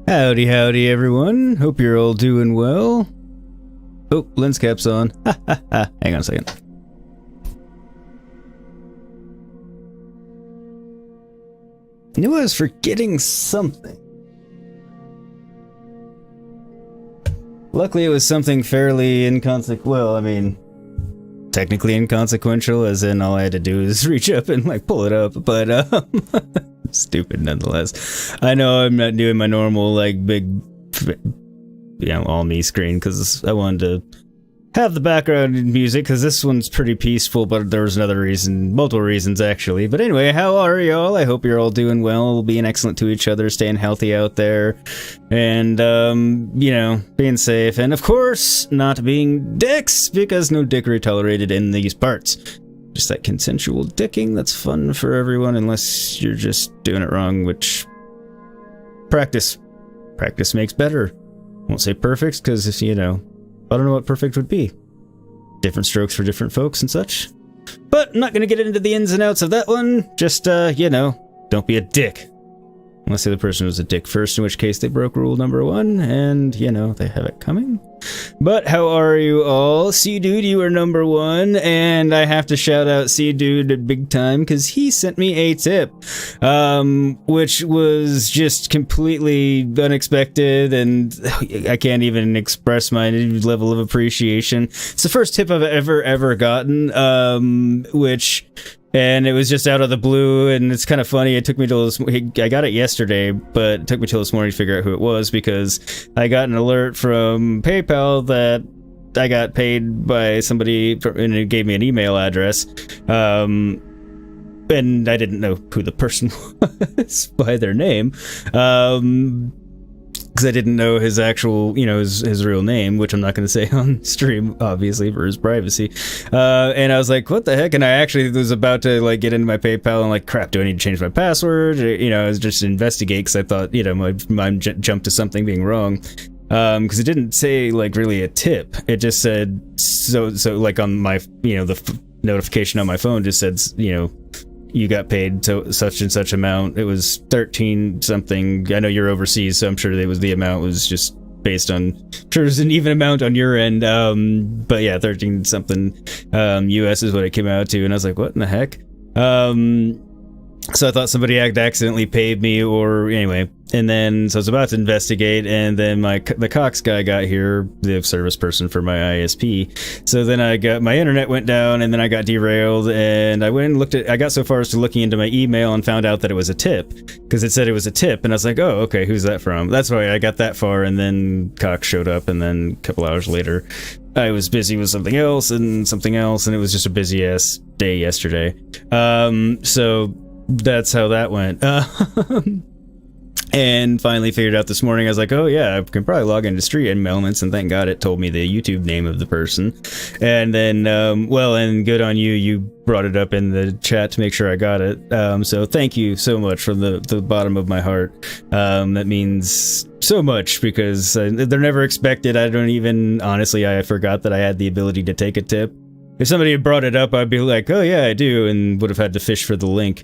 Howdy, howdy, everyone. Hope you're all doing well. Oh, lens cap's on. Hang on a second. I knew I was forgetting something. Luckily, it was something fairly inconsequential. Well, I mean, technically inconsequential, as in all I had to do is reach up and like pull it up, but stupid nonetheless. I know I'm not doing my normal like big, you know, all me screen because I wanted to have the background music because this one's pretty peaceful, but there was another reason, multiple reasons actually. But anyway, how are y'all? I hope you're all doing well, being excellent to each other, staying healthy out there, and you know, being safe, and of course not being dicks, because no dickery tolerated in these parts. Just that consensual dicking that's fun for everyone, unless you're just doing it wrong, which practice makes better. Won't say perfect, because you know, I don't know what perfect would be. Different strokes for different folks and such. But I'm not going to get into the ins and outs of that one. Just, you know, don't be a dick. Unless the other person was a dick first, in which case they broke rule number 1, and, you know, they have it coming. But how are you all? C-Dude, you are number 1, and I have to shout out C-Dude big time, because he sent me a tip, which was just completely unexpected, and I can't even express my level of appreciation. It's the first tip I've ever gotten, and it was just out of the blue, and it's kind of funny. It took me till this. I got it yesterday, but it took me till this morning to figure out who it was, because I got an alert from PayPal that I got paid by somebody, and it gave me an email address. And I didn't know who the person was by their name. Because I didn't know his actual, you know, his real name, which I'm not going to say on stream, obviously, for his privacy. And I was like, what the heck? And I actually was about to, like, get into my PayPal and, like, crap, do I need to change my password? You know, I was just investigate, because I thought, you know, my mind jumped to something being wrong. Because it didn't say, like, really a tip. It just said, so like, on my, you know, the notification on my phone just said, you know, you got paid to such and such amount. It was 13 something. I know you're overseas, so I'm sure the amount was just based on, I'm sure there's an even amount on your end. But yeah, 13 something US is what it came out to, and I was like, what in the heck? So I thought somebody had accidentally paid me, or anyway. And then, so I was about to investigate, and then the Cox guy got here, the service person for my ISP. So then my internet went down, and then I got derailed, and I went and I got so far as to looking into my email and found out that it was a tip, because it said it was a tip, and I was like, oh, okay, who's that from? That's why I got that far, and then Cox showed up, and then a couple hours later, I was busy with something else, and it was just a busy-ass day yesterday. So that's how that went. And finally figured out this morning, I was like, oh yeah, I can probably log into Street Elements, and thank God it told me the YouTube name of the person. And then, well, and good on you, you brought it up in the chat to make sure I got it. So thank you so much from the bottom of my heart. That means so much, because they're never expected. I don't even, honestly, I forgot that I had the ability to take a tip. If somebody had brought it up, I'd be like, oh yeah, I do, and would have had to fish for the link.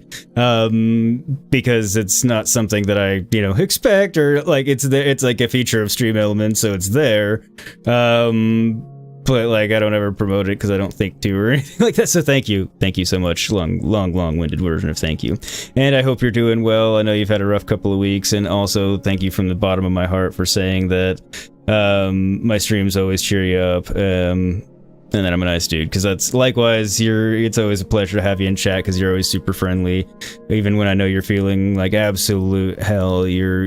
Because it's not something that I, you know, expect, or like it's like a feature of Stream Elements, so it's there. But like I don't ever promote it because I don't think to, or anything like that. So thank you so much. Long-winded version of thank you. And I hope you're doing well. I know you've had a rough couple of weeks, and also thank you from the bottom of my heart for saying that my streams always cheer you up. And then I'm a nice dude, because that's likewise. It's always a pleasure to have you in chat, because you're always super friendly, even when I know you're feeling like absolute hell. You're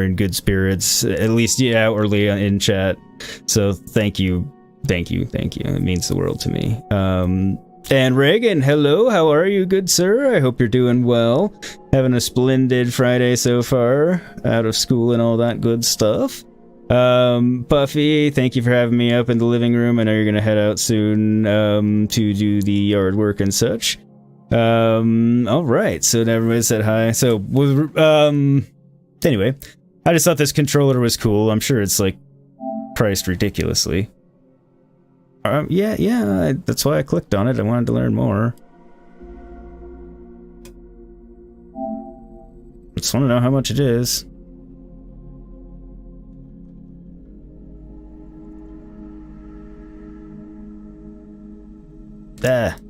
in good spirits, at least outwardly in chat. So thank you. It means the world to me. And Reagan, hello, how are you, good sir? I hope you're doing well. Having a splendid Friday so far, out of school and all that good stuff. Buffy, thank you for having me up in the living room. I know you're gonna head out soon to do the yard work and such. All right, so everybody said hi. So anyway, I just thought this controller was cool. I'm sure it's like priced ridiculously. Yeah, that's why I clicked on it. I wanted to learn more. Just want to know how much it is.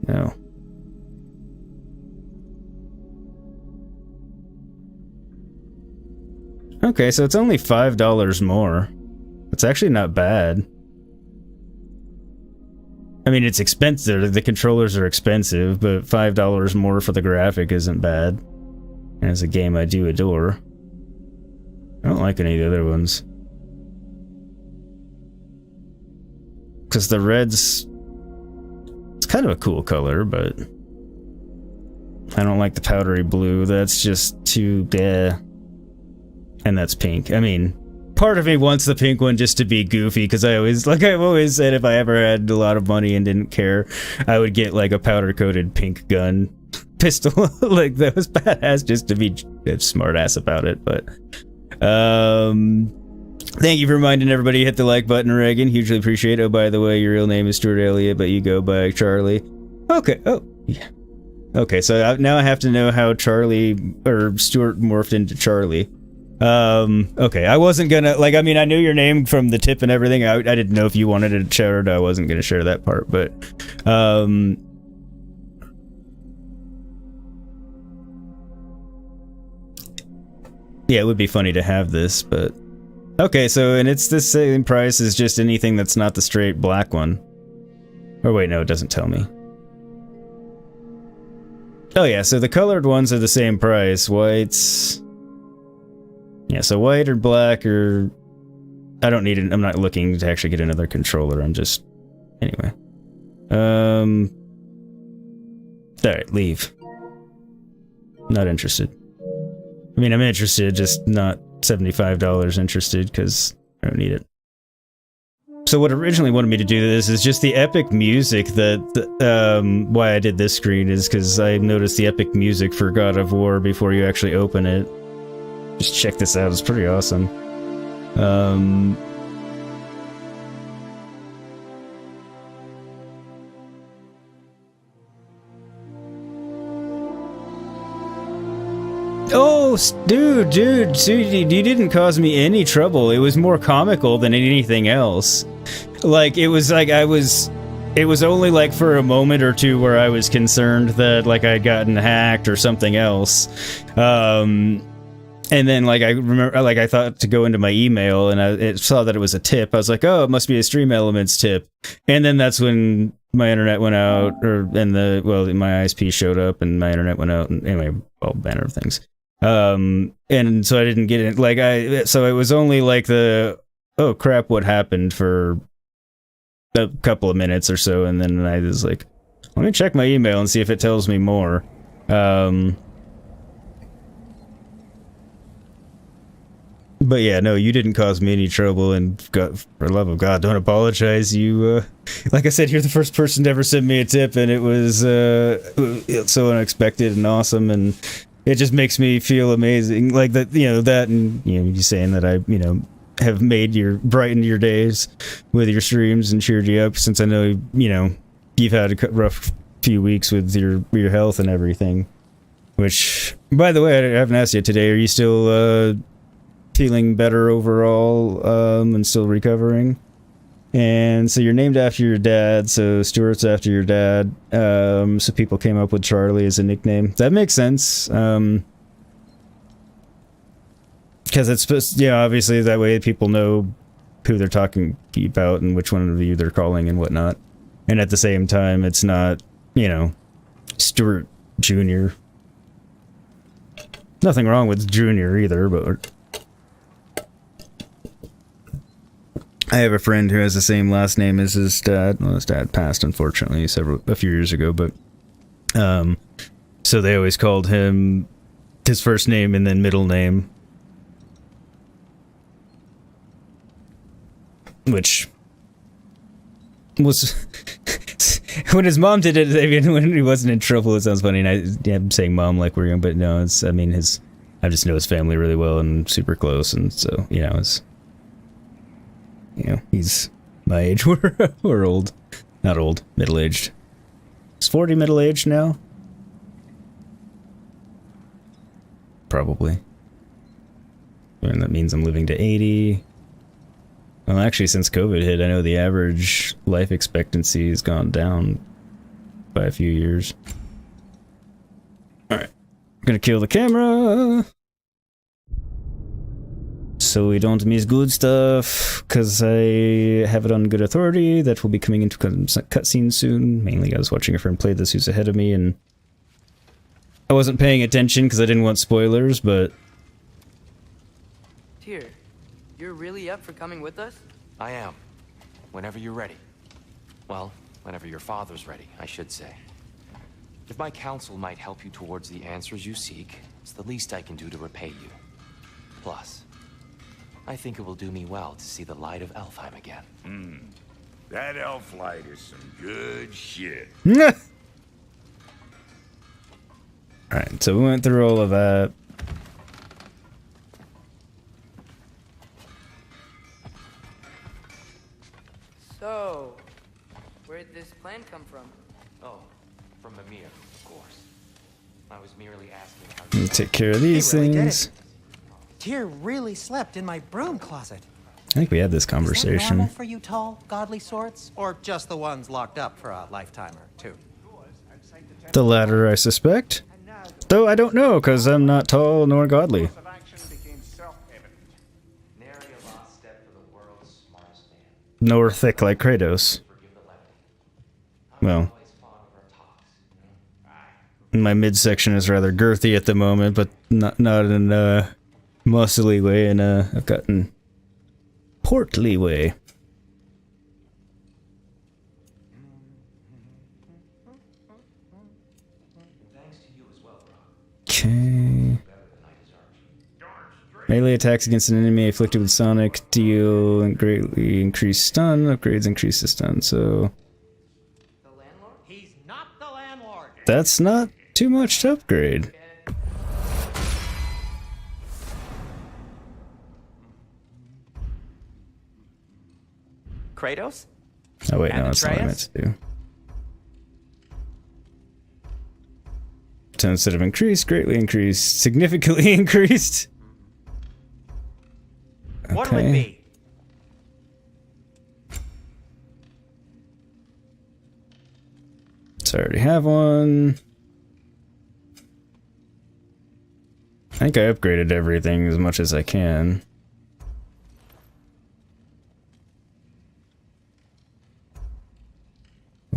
No. Okay, so it's only $5 more. It's actually not bad. I mean, it's expensive. The controllers are expensive, but $5 more for the graphic isn't bad. And it's a game I do adore. I don't like any of the other ones. because the red's... It's kind of a cool color, but... I don't like the powdery blue. That's just too... And that's pink. I mean, part of me wants the pink one just to be goofy, because I always... Like I've always said, if I ever had a lot of money and didn't care, I would get like a powder-coated pink gun pistol. Like, that was badass just to be a smart ass about it, but... Thank you for reminding everybody to hit the like button, Reagan. Hugely appreciate it. Oh, by the way, your real name is Stuart Elliott, but you go by Charlie. Okay. Oh, yeah. Okay, so now I have to know how Charlie, or Stuart morphed into Charlie. Okay, I wasn't gonna, like, I mean, I knew your name from the tip and everything. I didn't know if you wanted to share it. I wasn't gonna share that part, but, yeah, it would be funny to have this, but... Okay, so, and it's the same price as just anything that's not the straight black one. Or wait, no, it doesn't tell me. Oh yeah, so the colored ones are the same price. Whites... Yeah, so white or black or... I don't need it, I'm not looking to actually get another controller, I'm just... Anyway. Alright, leave. Not interested. I mean, I'm interested, just not $75 interested, because I don't need it. So what originally wanted me to do this is just the epic music that, why I did this screen is because I noticed the epic music for God of War before you actually open it. Just check this out, it's pretty awesome. Oh, dude, you didn't cause me any trouble. It was more comical than anything else. Like, it was like it was only like for a moment or two where I was concerned that like I'd gotten hacked or something else. And then like I remember, like I thought to go into my email and I saw that it was a tip. I was like, oh, it must be a Stream Elements tip. And then that's when my internet went out, my ISP showed up and my internet went out, and anyway, all manner of things. And so I didn't get it. So it was only like oh crap, what happened for a couple of minutes or so, and then I was like, let me check my email and see if it tells me more. But yeah, no, you didn't cause me any trouble, and God, for the love of God, don't apologize. You, like I said, you're the first person to ever send me a tip, and it was so unexpected and awesome, and it just makes me feel amazing. Like that, that, and you saying that I, have brightened your days with your streams and cheered you up, since I know, you've had a rough few weeks with your health and everything. Which, by the way, I haven't asked you today. Are you still feeling better overall, and still recovering? And so you're named after your dad, so Stuart's after your dad, so people came up with Charlie as a nickname. That makes sense, because it's supposed, obviously that way people know who they're talking about and which one of you they're calling and whatnot. And at the same time, it's not, Stuart Jr. Nothing wrong with Junior either, but... I have a friend who has the same last name as his dad. Well, his dad passed, unfortunately, a few years ago, but... so they always called him his first name and then middle name. Which... was... when his mom did it, I mean, when he wasn't in trouble, it sounds funny, and I'm saying mom like we're young, but no, it's, I mean, I just know his family really well and super close, and so, it's... he's my age. We're old. Not old, middle-aged. Is 40 middle-aged now? Probably. And that means I'm living to 80. Well, actually, since COVID hit, I know the average life expectancy has gone down by a few years. Alright. I'm gonna kill the camera! So we don't miss good stuff, because I have it on good authority. That will be coming into cutscenes soon. Mainly I was watching a friend play this who's ahead of me, and I wasn't paying attention because I didn't want spoilers, but... Tyr, you're really up for coming with us? I am. Whenever you're ready. Well, whenever your father's ready, I should say. If my counsel might help you towards the answers you seek, it's the least I can do to repay you. Plus, I think it will do me well to see the light of Alfheim again. That elf light is some good shit. Alright, so we went through all of that. So, where'd this plan come from? Oh, from Mimir, of course. I was merely asking how Let me take care of these He really did things. it. Tyr really slept in my broom closet. I think we had this Is that conversation. normal for you tall, godly sorts? Or just the ones locked up for a lifetime or two? The latter, I suspect. Though I don't know, because I'm not tall nor godly. nary a lost step for the world's smartest man. Nor thick like Kratos. Well, Always fond of our talks, you know? my midsection is rather girthy at the moment, but not in a muscly way, in a I've gotten portly way. Thanks to you as well, Brok. Okay. Melee attacks against an enemy afflicted with sonic deal greatly increased stun. Upgrades increase the stun, so The landlord? He's not the landlord. that's not too much to upgrade. Kratos? Oh wait, no, And that's not what I meant Atreus? to do. So instead of increased, greatly increased, significantly increased. What would be? So I already have one. I think I upgraded everything as much as I can.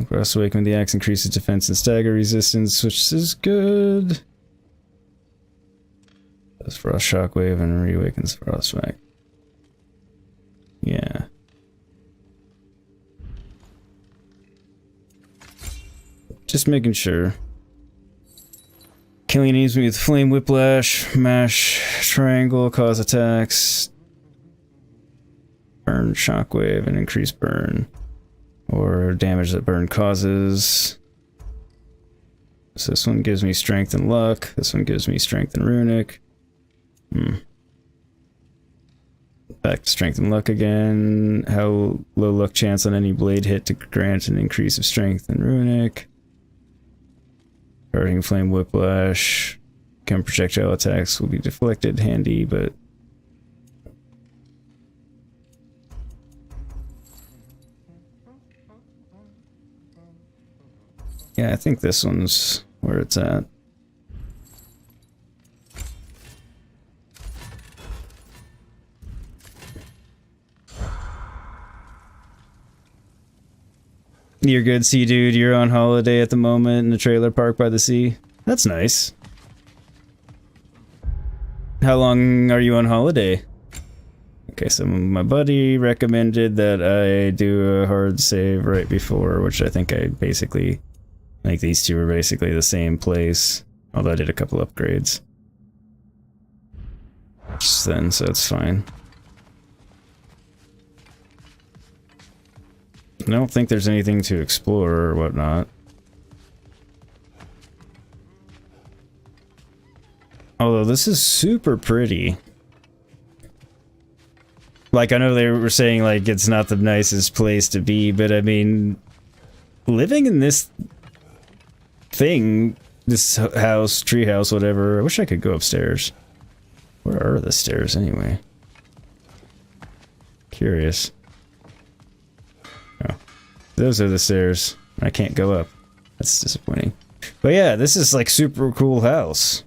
Frost Awaken with the axe increases defense and stagger resistance, which is good. Does Frost Shockwave and reawakens Frostwhack. Yeah. Just making sure. Killing enemies with Flame Whiplash, Mash, Triangle, cause attacks, burn, Shockwave, and increase burn. Or damage that burn causes. So this one gives me strength and luck. This one gives me strength and runic. Back to strength and luck again. How low luck chance on any blade hit to grant an increase of strength and runic. Guarding flame whiplash. Can projectile attacks will be deflected. Handy, but yeah, I think this one's where it's at. You're good, sea dude. You're on holiday at the moment in a trailer park by the sea. That's nice. How long are you on holiday? Okay, so my buddy recommended that I do a hard save right before, which I think I basically... like these two are basically the same place, although I did a couple upgrades. Just then, so it's fine. I don't think there's anything to explore or whatnot. Although this is super pretty. Like, I know they were saying, like, it's not the nicest place to be, but I mean, living in this thing, this house, treehouse, whatever, I wish I could go upstairs. Where are the stairs anyway? Curious. Oh, those are the stairs. I can't go up. That's disappointing. But yeah, this is like super cool house.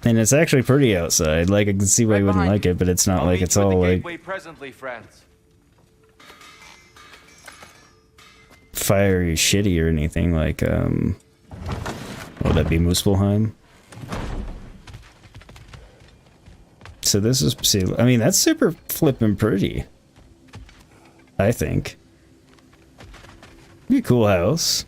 And it's actually pretty outside. Like, I can see why you wouldn't like it, but it's not like it's all like presently, friends. fiery shitty or anything like would that be Muspelheim? So this is, see, I mean, that's super flippin' pretty. I think. Be a cool house.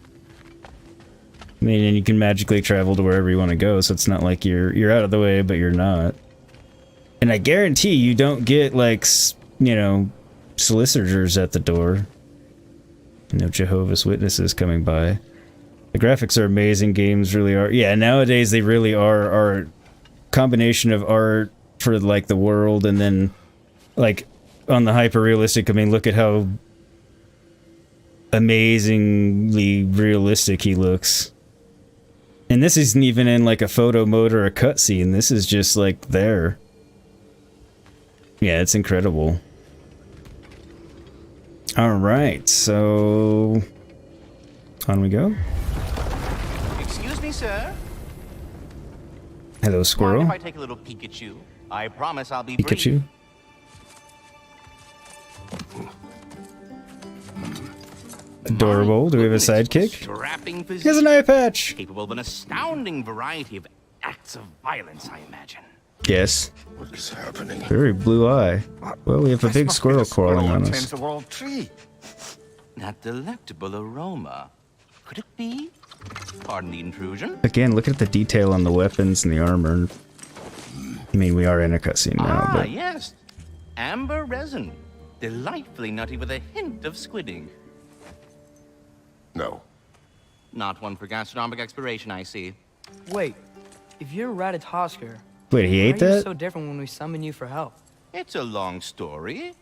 I mean, and you can magically travel to wherever you want to go, so it's not like you're out of the way, but you're not. And I guarantee you don't get, like, you know, solicitors at the door. You know, Jehovah's Witnesses coming by. The graphics are amazing, games really are. Yeah, nowadays they really are combination of art for, like, the world, and then, like, on the hyper-realistic, I mean, look at how amazingly realistic he looks. And this isn't even in, like, a photo mode or a cutscene. This is just, like, there. Yeah, it's incredible. Alright, so... on we go. Excuse me, sir. Hello, squirrel. Mind if I take a little Pikachu? I promise I'll be brief. Pikachu. Adorable. Do we have a sidekick? Strapping He has an eye patch! capable of an astounding variety of acts of violence, I imagine. Yes. What is happening? Very blue eye. Well, we have a big squirrel crawling on us. The world tree. That delectable aroma. Could it be? Pardon the intrusion. Again, look at the detail on the weapons and the armor. I mean, we are in a cutscene now, but... yes. Amber resin. Delightfully nutty with a hint of squidding. No. Not one for gastronomic exploration, I see. Wait, if you're Ratatoskr, Wait, he why ate are you that? so different when we summon you for help? It's a long story.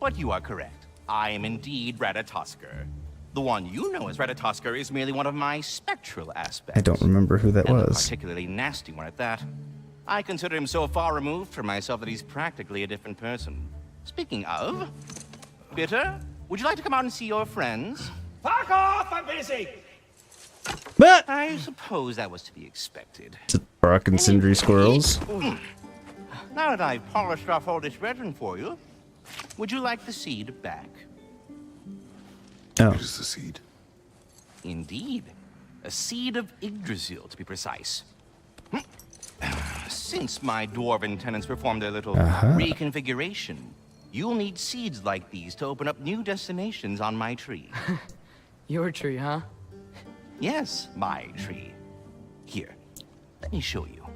But you are correct. I am indeed Ratatoskr. The one you know as Ratatoskr is merely one of my spectral aspects. I don't remember who that And a was. particularly nasty one at that. I consider him so far removed from myself that he's practically a different person. Speaking of... Bitter, would you like to come out and see your friends? Fuck off! I'm busy! But I suppose that was to be expected. it's Brok and Sindri squirrels. Now that I've polished off all this resin for you, would you like the seed back? Oh, What is the seed? Indeed. A seed of Yggdrasil, to be precise. Since my dwarven tenants performed their little reconfiguration, you'll need seeds like these to open up new destinations on my tree. Your tree, huh? Yes, my tree. Here, let me show you.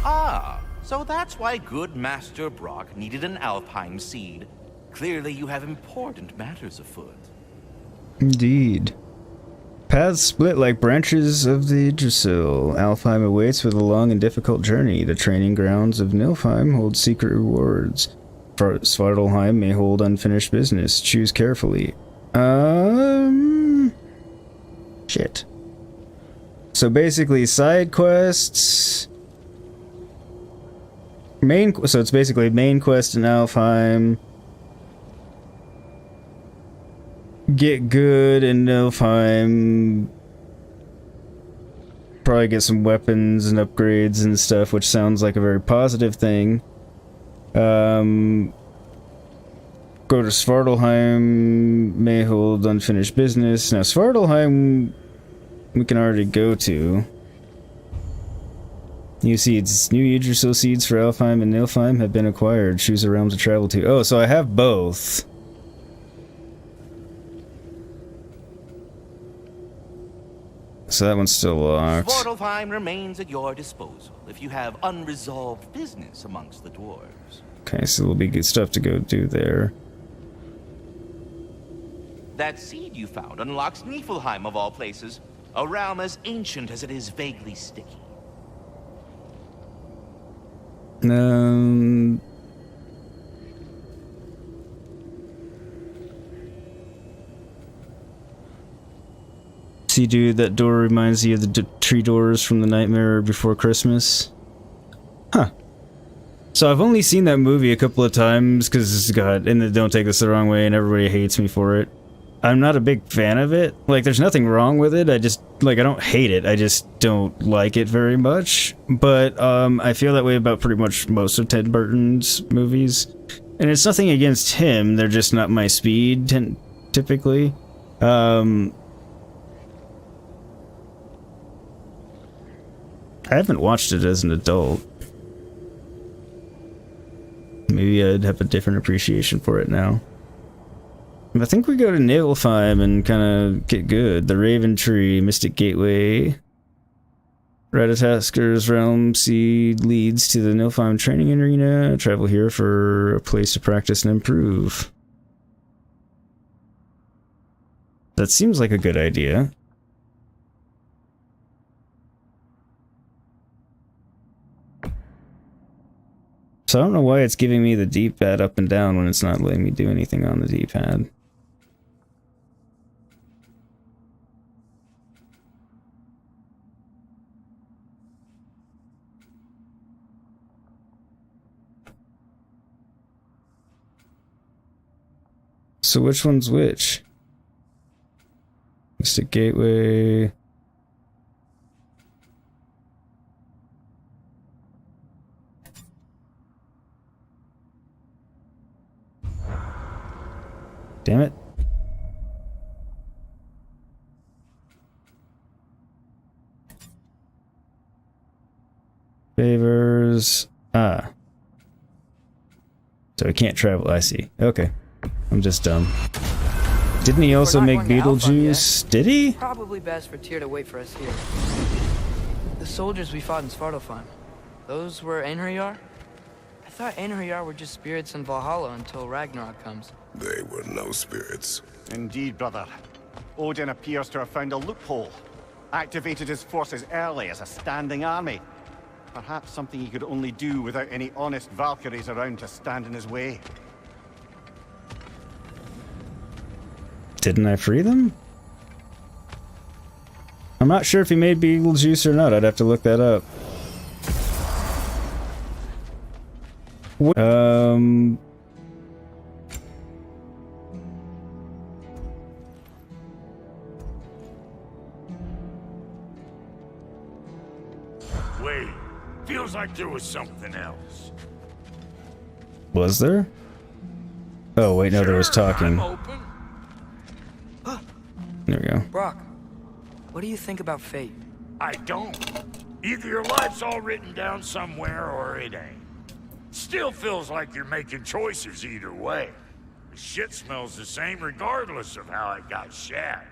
Ah, so that's why good Master Brok needed an Alfheim seed. Clearly you have important matters afoot. indeed. Paths split like branches of the Yggdrasil. Alfheim awaits with a long and difficult journey. The training grounds of Nilfheim hold secret rewards. Svartalfheim may hold unfinished business. Choose carefully. Shit. So basically, side quests. So it's basically main quest in Alfheim. Get good in Nilfheim. Probably get some weapons and upgrades and stuff, which sounds like a very positive thing. Go to Svartalfheim, may hold unfinished business. Now, Svartalfheim, we can already go to. New seeds. New Yggdrasil seeds for Alfheim and Nilfheim have been acquired. Choose a realm to travel to. Oh, so I have both. So that one's still locked. Svartalfheim remains at your disposal if you have unresolved business amongst the dwarves. Okay, so there'll be good stuff to go do there. That seed you found unlocks Niflheim of all places, a realm as ancient as it is vaguely sticky. See, dude, that door reminds you of the tree doors from The Nightmare Before Christmas. Huh. So I've only seen that movie a couple of times, because, God, and don't take this the wrong way, and everybody hates me for it. I'm not a big fan of it. Like, there's nothing wrong with it. I just, like, I don't hate it. I just don't like it very much. But, I feel that way about pretty much most of Tim Burton's movies. And it's nothing against him. They're just not my speed, typically. I haven't watched it as an adult. Maybe I'd have a different appreciation for it now. I think we go to Alfheim and kind of get good. The Raven Tree, Mystic Gateway. Radatasker's Realm Seed leads to the Nilfheim training arena. Travel here for a place to practice and improve. That seems like a good idea. So I don't know why it's giving me the D-pad up and down when it's not letting me do anything on the D-pad. So which one's which? Mystic Gateway. Damn it. Favors. Ah. So I can't travel. I see. Okay. I'm just dumb. Didn't he also make Beetlejuice? Did he? Probably best for Tyr to wait for us here. The soldiers we fought in Svartalfheim, those were Einherjar? I thought Einherjar were just spirits in Valhalla until Ragnarok comes. They were no spirits. Indeed, brother. Odin appears to have found a loophole. Activated his forces early as a standing army. Perhaps something he could only do without any honest Valkyries around to stand in his way. Didn't I free them? I'm not sure if he made Beetlejuice or not. I'd have to look that up. Wait, feels like there was something else. Was there? Oh, wait, no, there was talking. I'm open. There we go. Brok, what do you think about fate? I don't. Either your life's all written down somewhere or it ain't. Still feels like you're making choices either way. The shit smells the same regardless of how it got shat.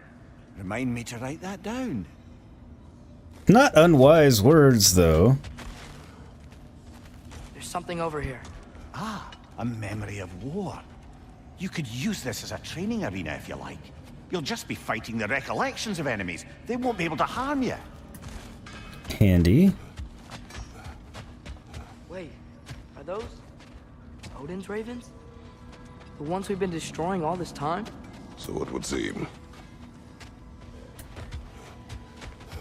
Remind me to write that down. Not unwise words, though. There's something over here. Ah, a memory of war. You could use this as a training arena if you like. You'll just be fighting the recollections of enemies. They won't be able to harm you. Handy. Wait, are those Odin's ravens? The ones we've been destroying all this time? So it would seem.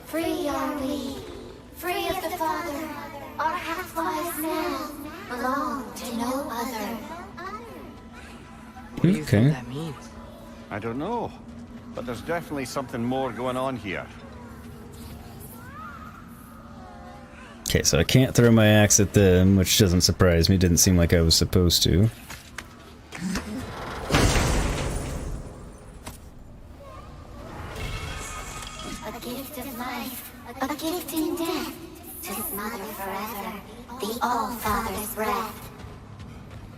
Free are we, free of the Father. Our half-wise now belong to no other. What do you think that means? I don't know, but there's definitely something more going on here. Okay, so I can't throw my axe at them, which doesn't surprise me. Didn't seem like I was supposed to. A gift of life, a gift in death, to his mother forever, the All-Father's breath.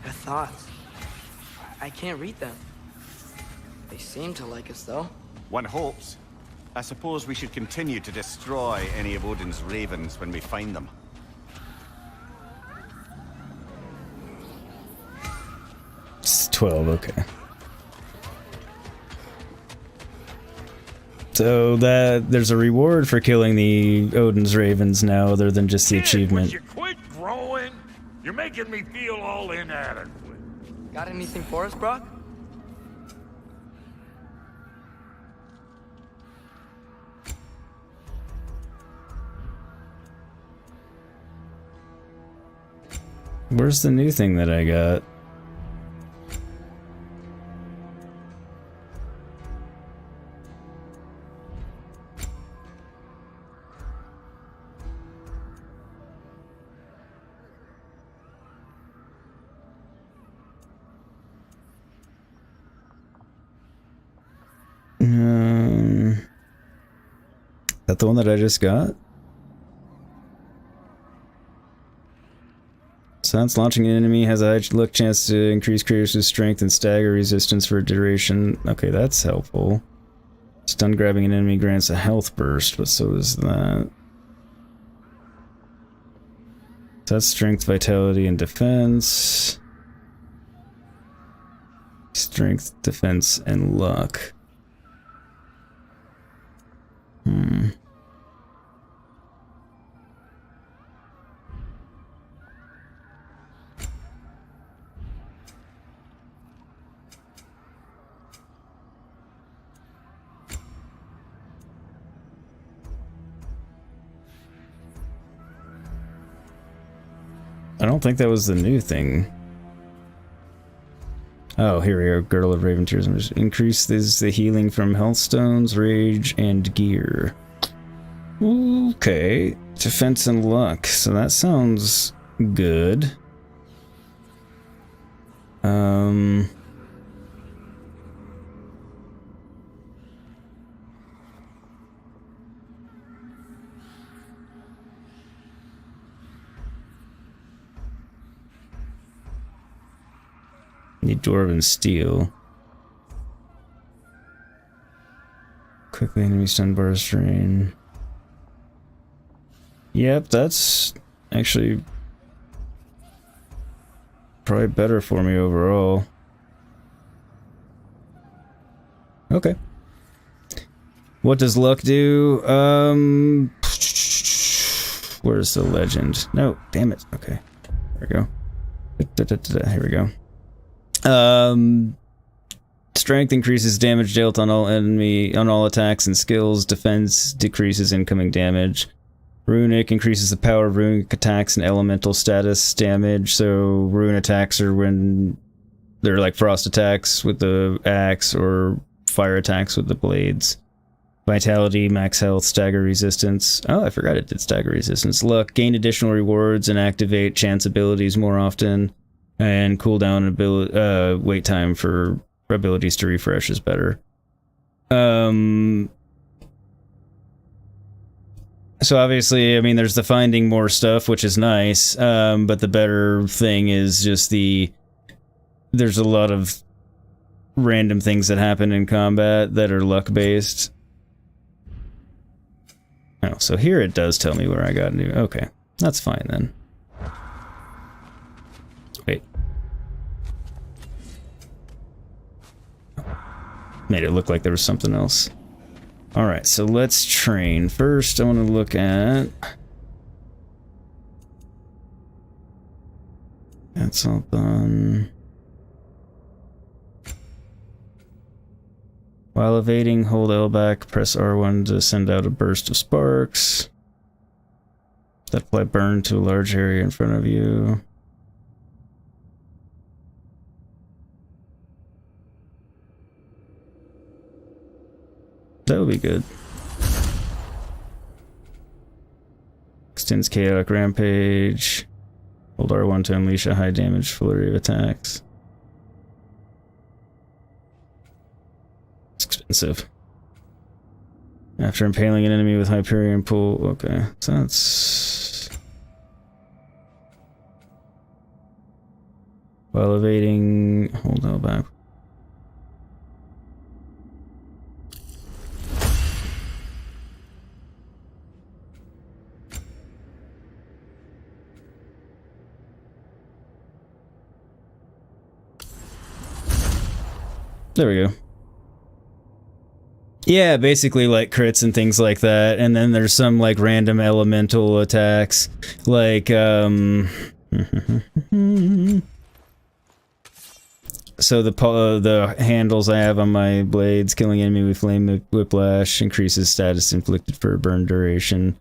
Their thoughts. I can't read them. They seem to like us, though. One hopes. I suppose we should continue to destroy any of Odin's ravens when we find them. It's 12, okay. So that there's a reward for killing the Odin's ravens now, other than just the achievement. Would you quit growing? You're making me feel all inadequate. Got anything for us, Brok? Where's the new thing that I got? that the one that I just got? Since launching an enemy has a high luck chance to increase Kratos' strength and stagger resistance for a duration. Okay, that's helpful. Stun grabbing an enemy grants a health burst, but so does that. So that's strength, vitality, and defense. Strength, defense, and luck. I don't think that was the new thing. Oh, here we are. Girdle of Raven Tears. Increases the healing from health stones, rage, and gear. Okay. Defense and luck. So that sounds good. Need Dwarven Steel. Quickly enemy stun bar strain. Yep, that's actually probably better for me overall. Okay. What does luck do? Where's the legend? No, damn it. Okay. There we go. Here we go. Strength increases damage dealt on all attacks and skills. Defense decreases incoming damage. Runic increases the power of runic attacks and elemental status damage. So rune attacks are when they're like frost attacks with the axe or fire attacks with the blades. Vitality, max health, stagger resistance. Oh, I forgot it did stagger resistance. Luck, gain additional rewards and activate chance abilities more often. And cooldown ability, wait time for abilities to refresh is better. So obviously, I mean, there's the finding more stuff, which is nice. But the better thing is just there's a lot of random things that happen in combat that are luck based. Oh, so here it does tell me where I got new. Okay, that's fine then. Wait. Made it look like there was something else. Alright, so let's train. First, I want to look at... That's all done. While evading, hold L back, press R1 to send out a burst of sparks. That apply burn to a large area in front of you. That would be good. Extends chaotic rampage. Hold R1 to unleash a high damage flurry of attacks. It's expensive. After impaling an enemy with Hyperion pull. Okay, so that's... While evading, hold L back. There we go. Yeah, basically like crits and things like that, and then there's some like random elemental attacks, like so the handles I have on my blades, killing enemy with flame whiplash increases status inflicted for a burn duration.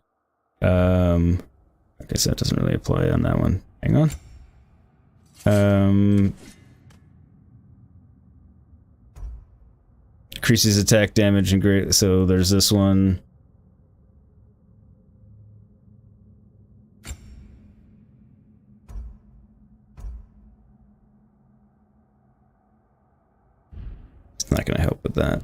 I guess that doesn't really apply on that one. Hang on. Increases attack damage and great. So there's this one. It's not going to help with that.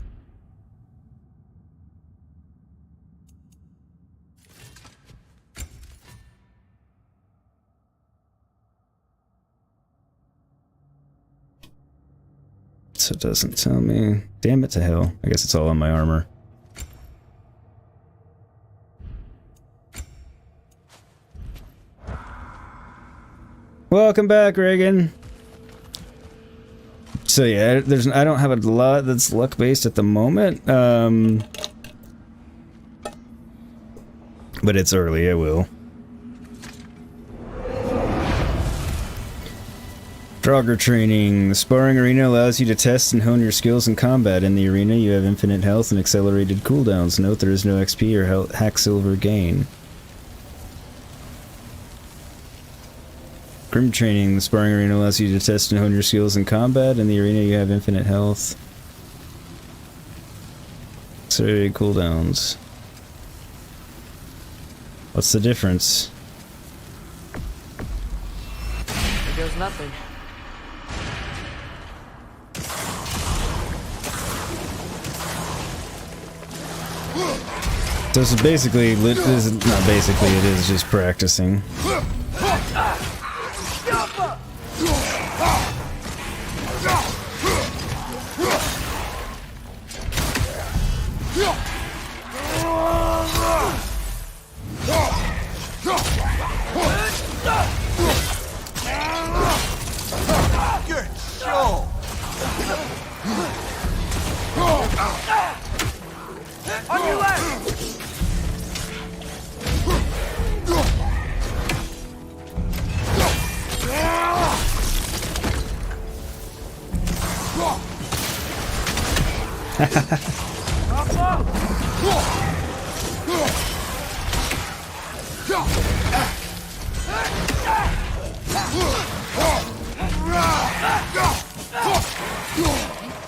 else it doesn't tell me. Damn it to hell. I guess it's all on my armor. Welcome back, Reagan. So yeah, I don't have a lot that's luck based at the moment. But it's early, I will. Draugr training. The sparring arena allows you to test and hone your skills in combat. In the arena, you have infinite health and accelerated cooldowns. Note there is no XP or hack silver gain. Grim training. The sparring arena allows you to test and hone your skills in combat. In the arena, you have infinite health. Accelerated cooldowns. What's the difference? There goes nothing. So this is basically, this is not basically, it is just practicing. Good show. On your left.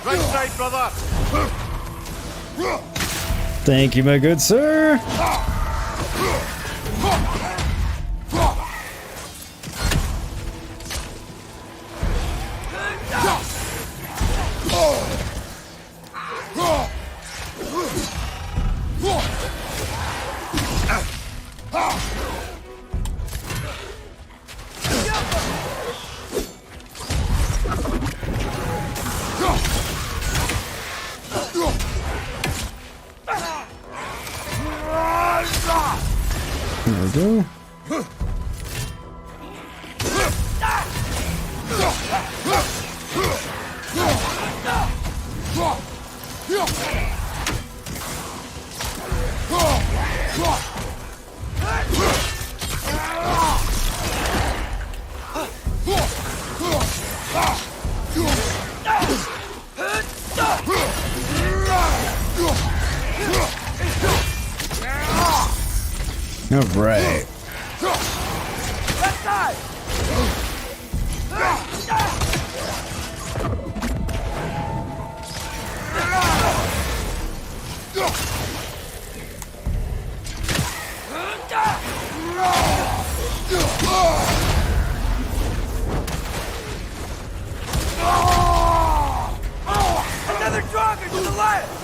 Right side, brother. Thank you, my good sir. There we go. All right. Left side. Another Draugr to the left.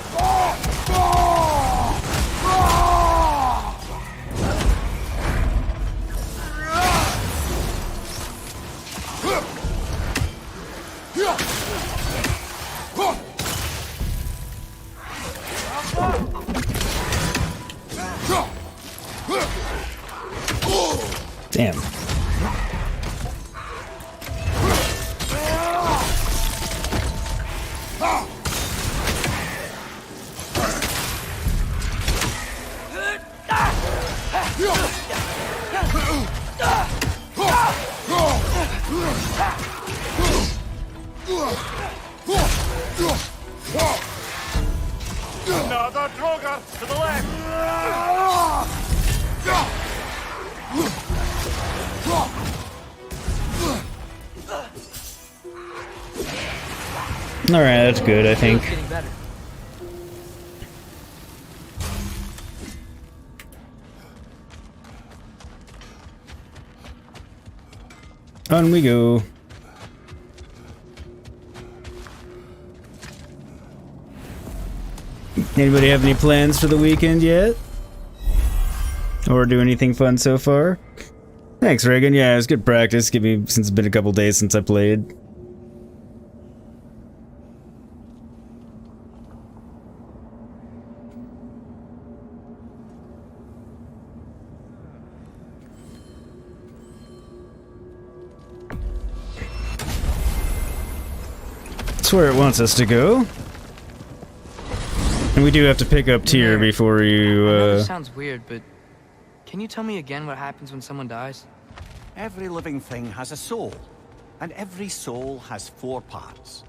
Damn. Another Draugr to the left. All right, that's good, I think. It's getting better. On we go. Anybody have any plans for the weekend yet? Or do anything fun so far? Thanks, Reagan. Yeah, it was good practice. Since it's been a couple days since I played. It's where it wants us to go. And we do have to pick up Tyr before you, I know this sounds weird, but can you tell me again what happens when someone dies? Every living thing has a soul, and every soul has 4 parts.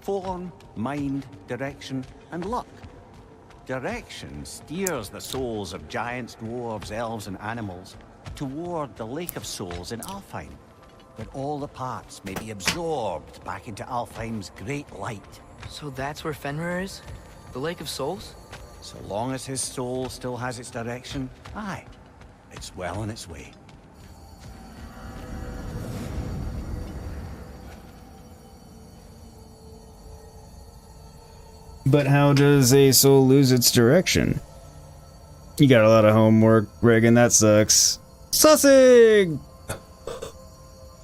Form, mind, direction, and luck. Direction steers the souls of giants, dwarves, elves, and animals toward the Lake of Souls in Alfheim, where all the parts may be absorbed back into Alfheim's great light. So that's where Fenrir is? The Lake of Souls? So long as his soul still has its direction, aye, it's well on its way. But how does a soul lose its direction? You got a lot of homework, Reagan, that sucks. Sussing!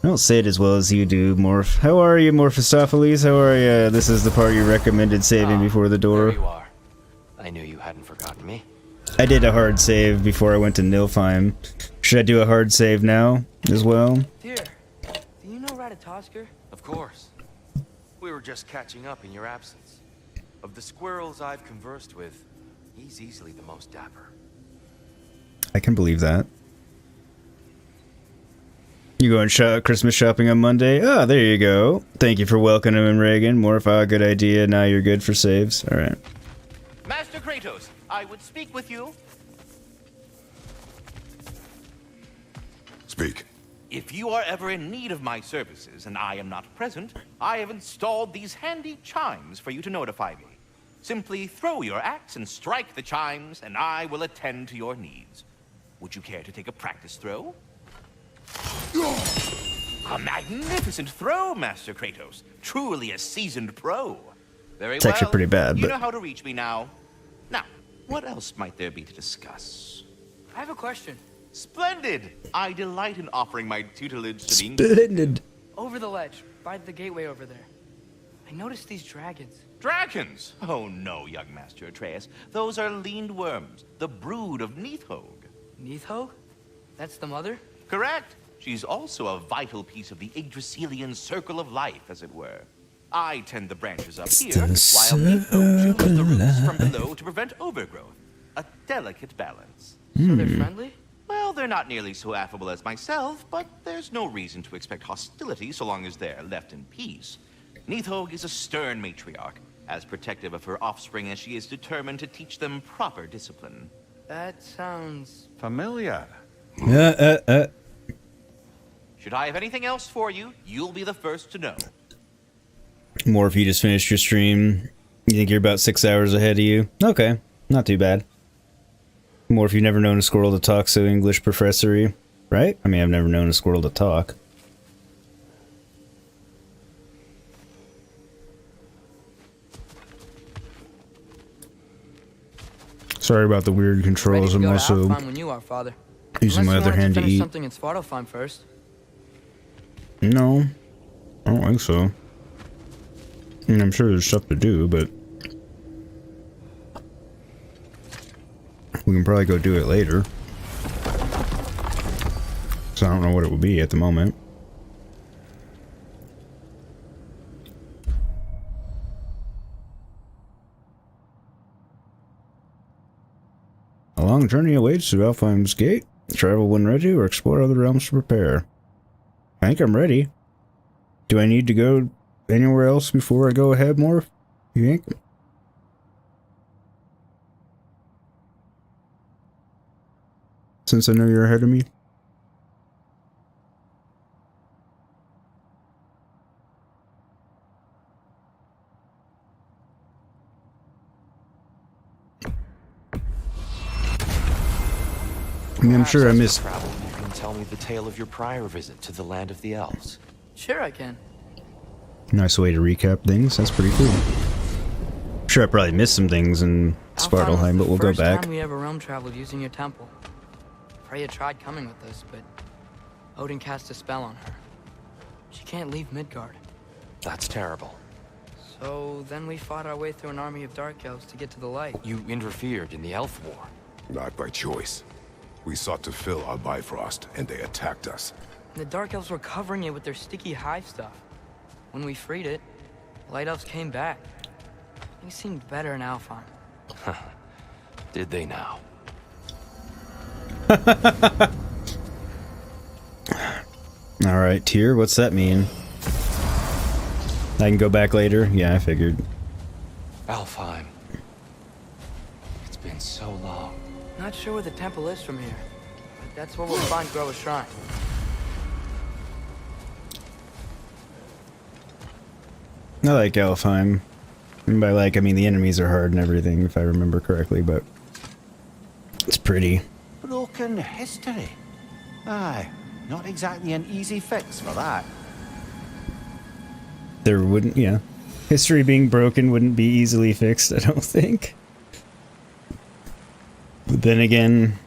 I don't say it as well as you do, Morph. How are you, Morphistopheles? How are you? This is the part you recommended saving before the door. There you are. I knew you hadn't forgotten me. I did a hard save before I went to Nilfheim. Should I do a hard save now, as well? Dear, do you know Ratatoskr? Of course. We were just catching up in your absence. Of the squirrels I've conversed with, he's easily the most dapper. I can believe that. You going Christmas shopping on Monday? Ah, there you go. Thank you for welcoming him, Reagan. Morph, good idea. Now you're good for saves. All right. Master Kratos, I would speak with you. Speak. If you are ever in need of my services and I am not present, I have installed these handy chimes for you to notify me. Simply throw your axe and strike the chimes, and I will attend to your needs. Would you care to take a practice throw? A magnificent throw, Master Kratos. Truly a seasoned pro. Very It's actually pretty bad, you but... know how to reach me now. Now, what else might there be to discuss? I have a question. Splendid! I delight in offering my tutelage to the... Splendid! Over the ledge, by the gateway over there. I noticed these dragons. Dragons? Oh no, young Master Atreus. Those are leaned worms, the brood of Nithhog. Nithhog? That's the mother? Correct. She's also a vital piece of the Yggdrasilian circle of life, as it were. I tend the branches up here, while Nithhog chews the roots from below to prevent overgrowth. A delicate balance. So they're friendly? Well, they're not nearly so affable as myself, but there's no reason to expect hostility so long as they're left in peace. Nithhog is a stern matriarch, as protective of her offspring as she is determined to teach them proper discipline. That sounds... familiar. Should I have anything else for you, you'll be the first to know. More if you just finished your stream. You think you're about 6 hours ahead of you? Okay, not too bad. More if you've never known a squirrel to talk so English professory, right? I mean, I've never known a squirrel to talk. Sorry about the weird controls. I'm also when you are, Father. using my other hand to eat. Something in Svartalfheim first. No, I don't think so. I mean, I'm sure there's stuff to do, but we can probably go do it later. So I don't know what it would be at the moment. A long journey awaits to Alfheim's gate. Travel when ready or explore other realms to prepare. I think I'm ready. Do I need to go anywhere else before I go ahead more? You think? Since I know you're ahead of me? I mean, I'm sure I missed... You can tell me the tale of your prior visit to the land of the elves. Sure I can. Nice way to recap things. That's pretty cool. I'm sure I probably missed some things in Svartalfheim, but we'll go back. First time we ever realm traveled using your temple. Freya tried coming with us, but Odin cast a spell on her. She can't leave Midgard. That's terrible. So then we fought our way through an army of dark elves to get to the light. You interfered in the elf war. Not by choice. We sought to fill our Bifrost, and they attacked us. And the dark elves were covering it with their sticky hive stuff. When we freed it, Light Elves came back. Things seemed better in Alfheim. Did they now? Alright, tier, what's that mean? I can go back later? Yeah, I figured. Alfheim. It's been so long. Not sure where the temple is from here, but that's where we'll find Groa's shrine. I like Alfheim. And by like, I mean the enemies are hard and everything, if I remember correctly, but it's pretty. Broken history. Aye, not exactly an easy fix for that. There wouldn't, yeah. History being broken wouldn't be easily fixed, I don't think. But then again,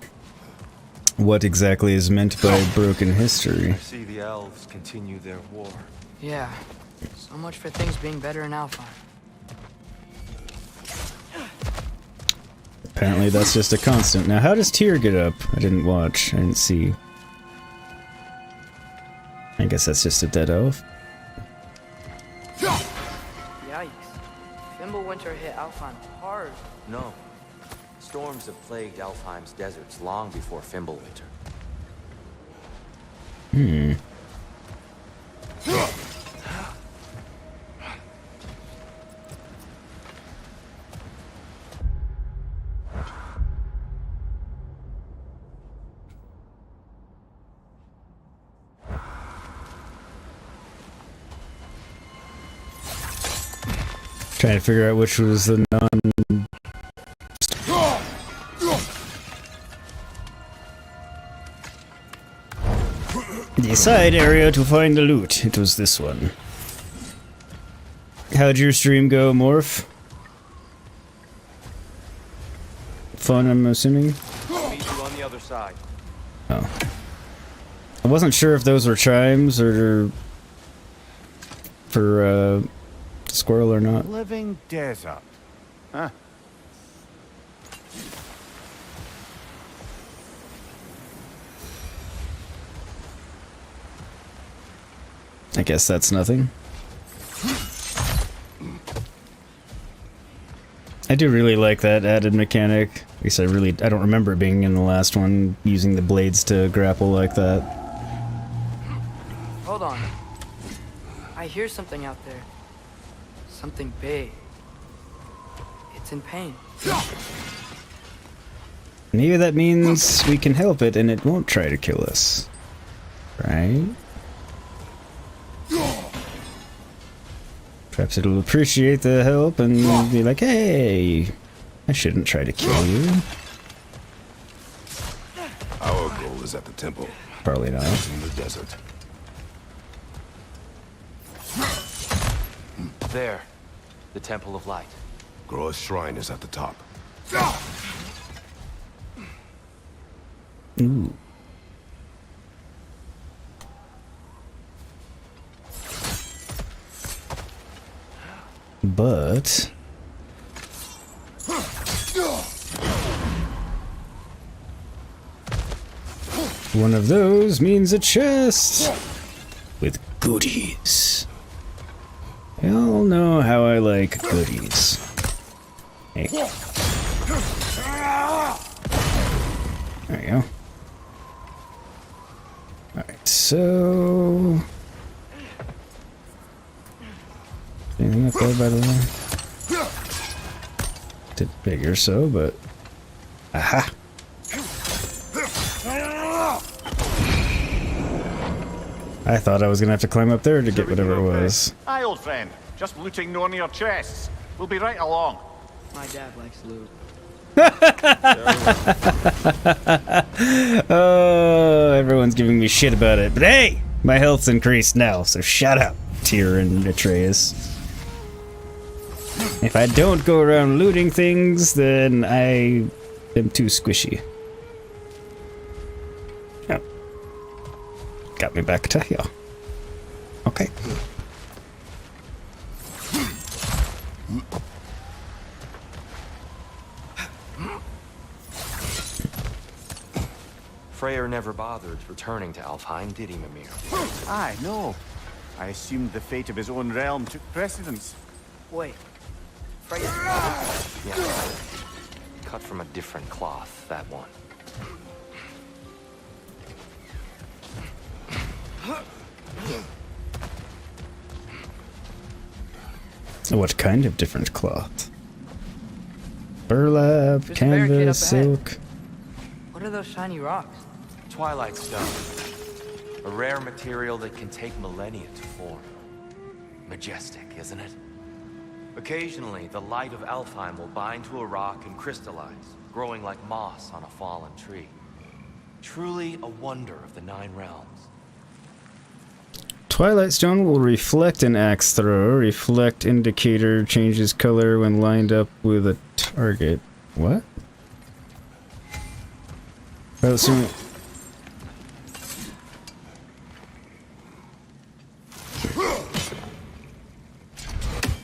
what exactly is meant by broken history? See the elves continue their war. Yeah, so much for things being better in Alfheim. Apparently that's just a constant. Now how does Tyr get up? I didn't watch, I didn't see. I guess that's just a dead elf. Yikes. Fimbulwinter hit Alfheim hard. No. Storms have plagued Alfheim's deserts long before Fimbulwinter. Hmm. Trying to figure out which was the non... The side area to find the loot. It was this one. How'd your stream go, Morph? Fun, I'm assuming? I'll meet you on the other side. Oh. I wasn't sure if those were chimes or... for, Squirrel or not. Living desert. Huh? I guess that's nothing. I do really like that added mechanic. At least I don't remember it being in the last one, using the blades to grapple like that. Hold on. I hear something out there. Something big. It's in pain. Maybe that means we can help it and it won't try to kill us. Right? Perhaps it'll appreciate the help and be like, hey, I shouldn't try to kill you. Our goal is at the temple. Probably not. In the desert. There. The Temple of Light. Groa's shrine is at the top. Ooh. But... one of those means a chest with goodies. Y'all know how I like goodies. Hey. There you go. Alright, so... anything up there, by the way? Did figure so, but... aha! I thought I was gonna have to climb up there to get whatever it was. Aye, old friend. Just looting one of your chests. We'll be right along. My dad likes loot. Oh, everyone's giving me shit about it. But hey, my health's increased now, so shut up, TYR and Atreus. If I don't go around looting things, then I am too squishy. Oh. Got me back to here. Okay. Freyr never bothered returning to Alfheim, did he, Mimir? Aye, no. I assumed the fate of his own realm took precedence. Wait. Freya's Yeah. Cut from a different cloth, that one. What kind of different cloth? Burlap, There's a barricade canvas, up ahead. silk. What are those shiny rocks? Twilight stone. A rare material that can take millennia to form. Majestic, isn't it? Occasionally, the light of Alfheim will bind to a rock and crystallize, growing like moss on a fallen tree. Truly a wonder of the Nine Realms. Twilight stone will reflect an axe throw. Reflect indicator changes color when lined up with a target. What? Oh, so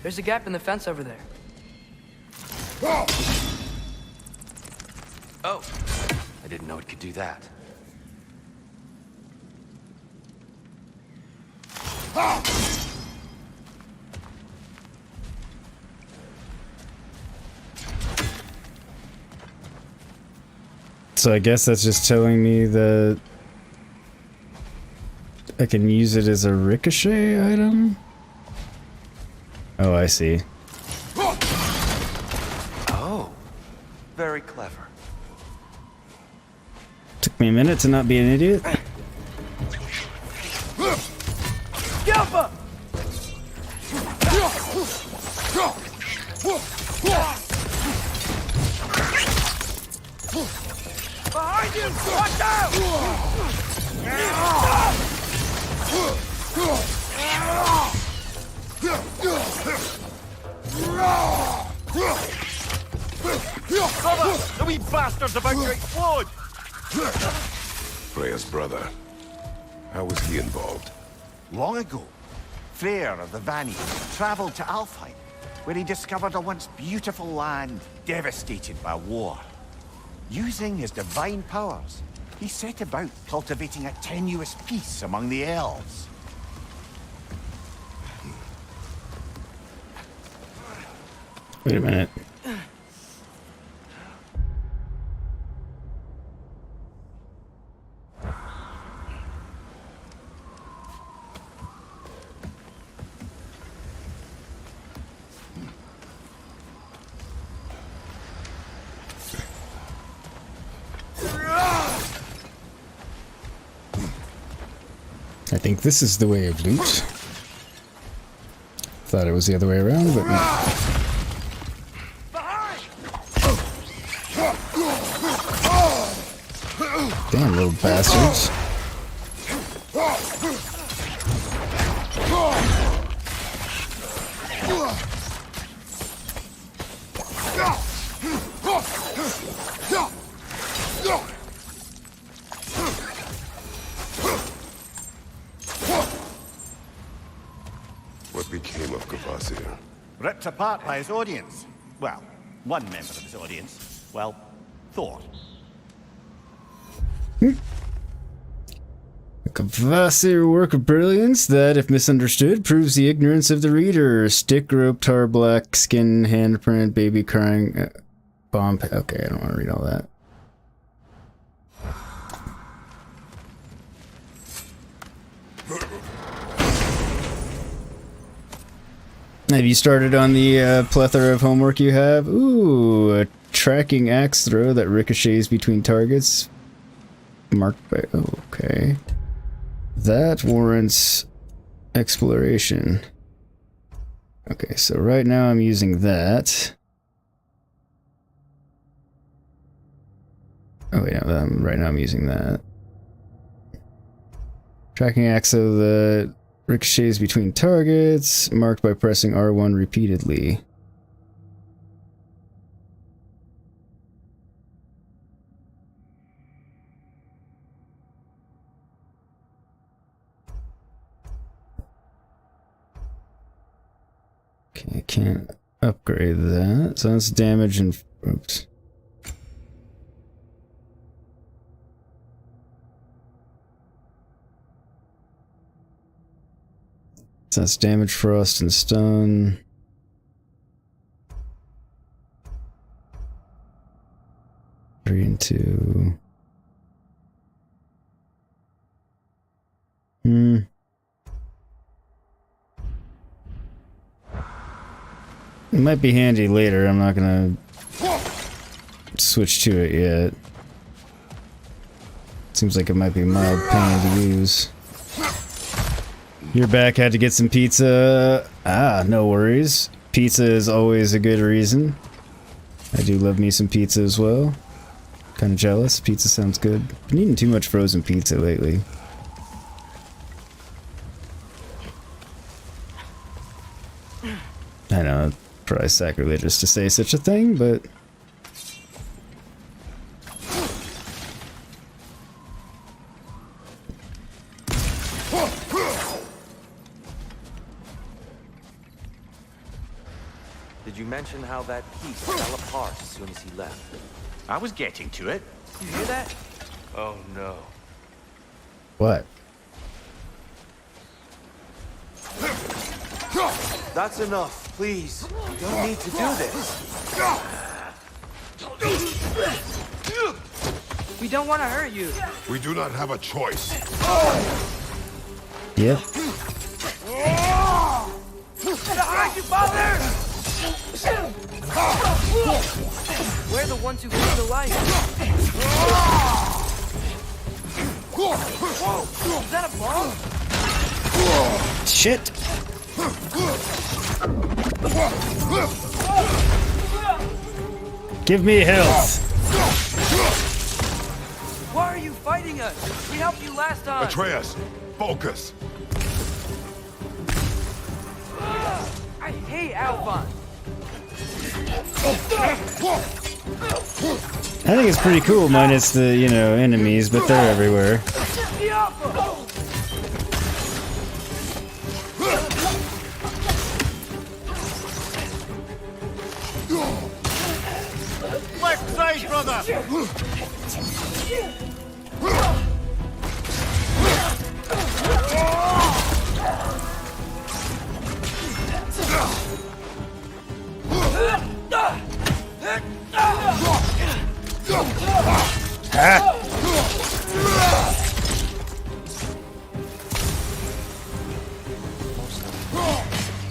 There's a gap in the fence over there. Oh, I didn't know it could do that. So I guess that's just telling me that I can use it as a ricochet item? Oh, I see. Oh, very clever. Took me a minute to not be an idiot. Gelfa! Behind you! Watch out! Cover! The wee bastard's about to explode! Freya's brother. How was he involved? Long ago, Freyr of the Vanni traveled to Alfheim, where he discovered a once beautiful land devastated by war. Using his divine powers, he set about cultivating a tenuous peace among the elves. Wait a minute. I think this is the way of loot. Thought it was the other way around, but no. Damn little bastards. What became of Kvasir? Ripped apart by his audience. Well, one member of his audience. Well, thought. A Kvasir work of brilliance that, if misunderstood, proves the ignorance of the reader. Stick, rope, tar, black skin, handprint, baby crying, bomb. Okay, I don't want to read all that. Have you started on the plethora of homework you have? Ooh, a tracking axe throw that ricochets between targets. Marked by... Oh, okay. That warrants exploration. Okay, so right now I'm using that. Oh wait, no, right now I'm using that. Tracking axe so that ricochets between targets, marked by pressing R1 repeatedly. Okay, I can't upgrade that. So that's damage and... Oops. So that's damage, frost, and stun. 3 and 2. It might be handy later. I'm not gonna switch to it yet. Seems like it might be a mild pain to use. You're back, had to get some pizza. Ah, no worries. Pizza is always a good reason. I do love me some pizza as well. Kind of jealous. Pizza sounds good. Been eating too much frozen pizza lately. I know, probably sacrilegious to say such a thing, but... Did you mention how that piece fell apart as soon as he left? I was getting to it. You hear that? Oh no. What? That's enough, please. You don't need to do this. We don't want to hurt you. We do not have a choice. Yep. Behind you, father! We're the ones who gave the light. Whoa! Is that a bomb? Shit! Give me health! Why are you fighting us? We helped you last time. Atreus, focus. I hate Alfheim. I think it's pretty cool, minus the, you know, enemies, but they're everywhere. Left side, brother!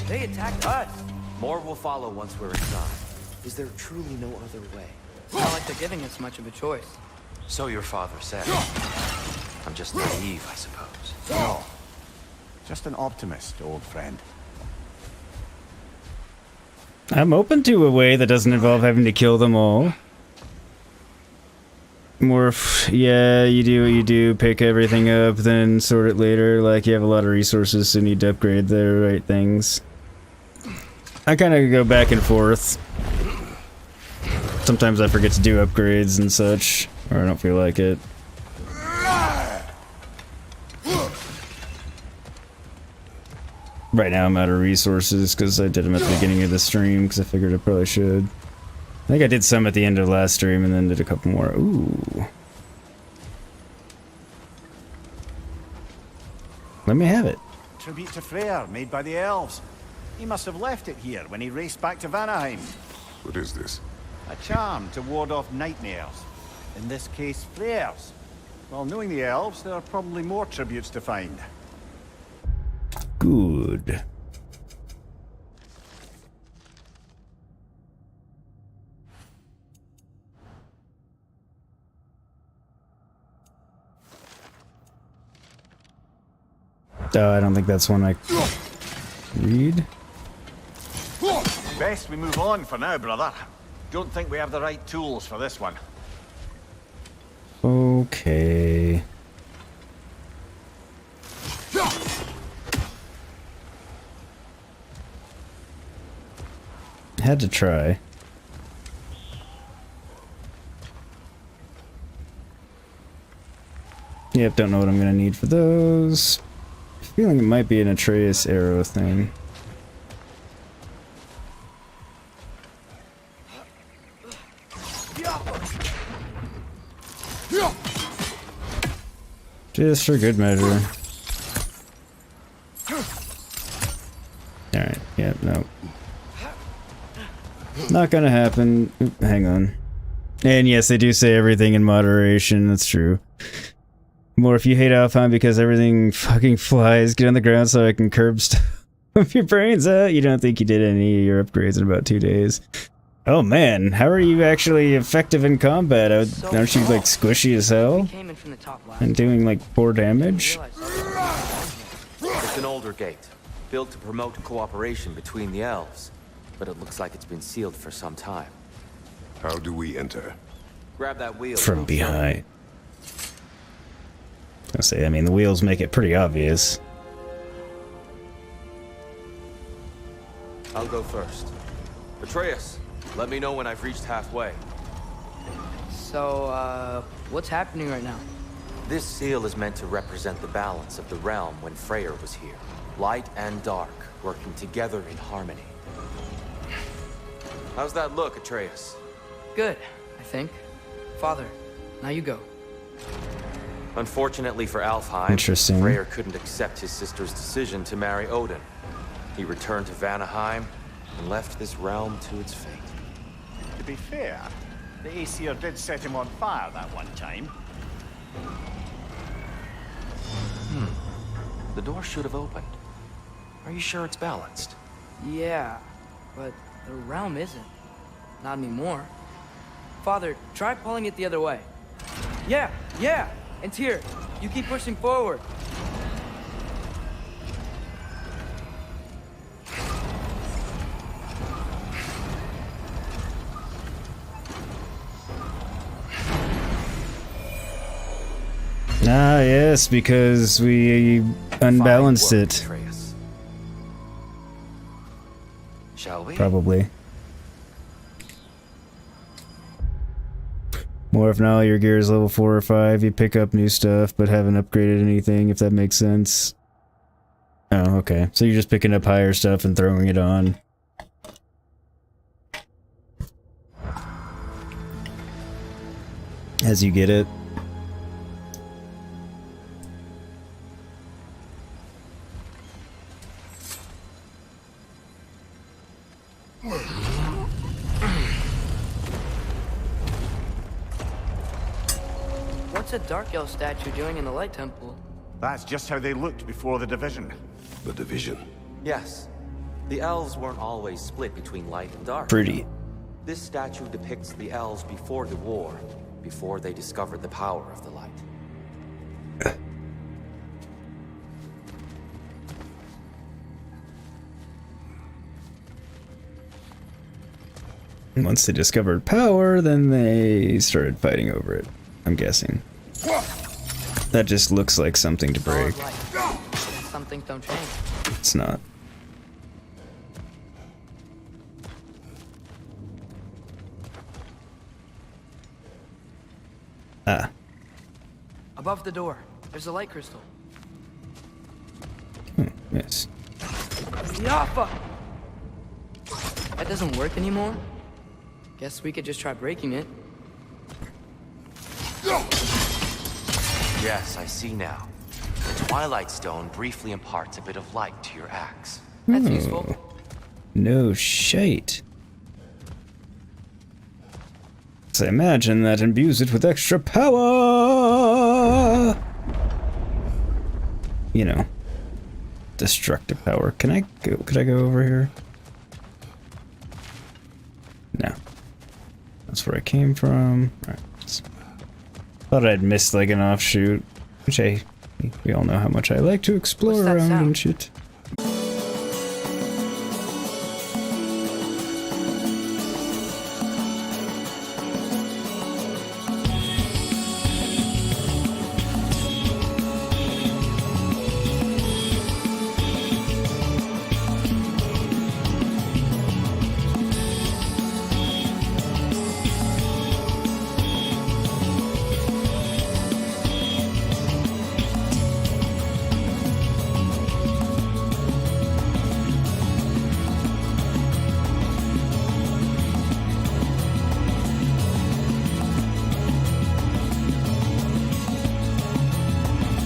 They attacked us. More will follow once we're inside. Is there truly no other way? Not like they're giving us much of a choice. So your father said. I'm just naive, I suppose. No. Just an optimist, old friend. I'm open to a way that doesn't involve having to kill them all. More, yeah, you do what you do, pick everything up, then sort it later. Like, you have a lot of resources, so you need to upgrade the right things. I kind of go back and forth. Sometimes I forget to do upgrades and such, or I don't feel like it. Right now I'm out of resources because I did them at the beginning of the stream because I figured I probably should. I think I did some at the end of the last stream and then did a couple more. Ooh. Let me have it. Tribute to Freyr, made by the elves. He must have left it here when he raced back to Vanaheim. What is this? A charm to ward off nightmares. In this case, Freyr's. Well, knowing the elves, there are probably more tributes to find. Good. I don't think that's one I read. Best we move on for now, brother. Don't think we have the right tools for this one. Okay. Had to try. Yep, don't know what I'm gonna need for those. Feeling it might be an Atreus arrow thing. Just for good measure. Alright, yeah, no. Not gonna happen. Oop, hang on. And yes, they do say everything in moderation. That's true. More if you hate Alfheim because everything fucking flies. Get on the ground so I can curb stuff your brains out. You don't think you did any of your upgrades in about 2 days. Oh man, how are you actually effective in combat? Aren't you like squishy as hell? And doing like 4 damage? It's an older gate, built to promote cooperation between the elves. But it looks like it's been sealed for some time. How do we enter? Grab that wheel. From behind. I say, I mean, the wheels make it pretty obvious. I'll go first. Atreus, let me know when I've reached halfway. So, what's happening right now? This seal is meant to represent the balance of the realm when Freyr was here. Light and dark, working together in harmony. How's that look, Atreus? Good, I think. Father, now you go. Unfortunately for Alfheim, Interesting. Freyr couldn't accept his sister's decision to marry Odin. He returned to Vanaheim and left this realm to its fate. To be fair, the Aesir did set him on fire that one time. The door should have opened. Are you sure it's balanced? Yeah, but the realm isn't. Not anymore. Father, try pulling it the other way. Yeah! And here, you keep pushing forward. Ah, yes, because we unbalanced Fine work, it. Atreus. Shall we? Probably. More if now your gear is level 4 or 5, you pick up new stuff, but haven't upgraded anything, if that makes sense. Oh, okay. So you're just picking up higher stuff and throwing it on. As you get it. What's a Dark Elf statue doing in the Light Temple? That's just how they looked before the division. The division. Yes. The elves weren't always split between light and dark. Pretty. This statue depicts the elves before the war, before they discovered the power of the light. Once they discovered power, then they started fighting over it, I'm guessing. That just looks like something to break. Some things don't change. It's not. Ah. Above the door, there's a light crystal. Yes. Yafa! That doesn't work anymore? Guess we could just try breaking it. Yes, I see now. The Twilight Stone briefly imparts a bit of light to your axe. That's useful. No shite. So I imagine that imbues it with extra power. You know, destructive power. Can I go? Could I go over here? No. That's where I came from. Alright. Thought I'd missed like an offshoot. Which we all know how much I like to explore What's that around sound? and shit.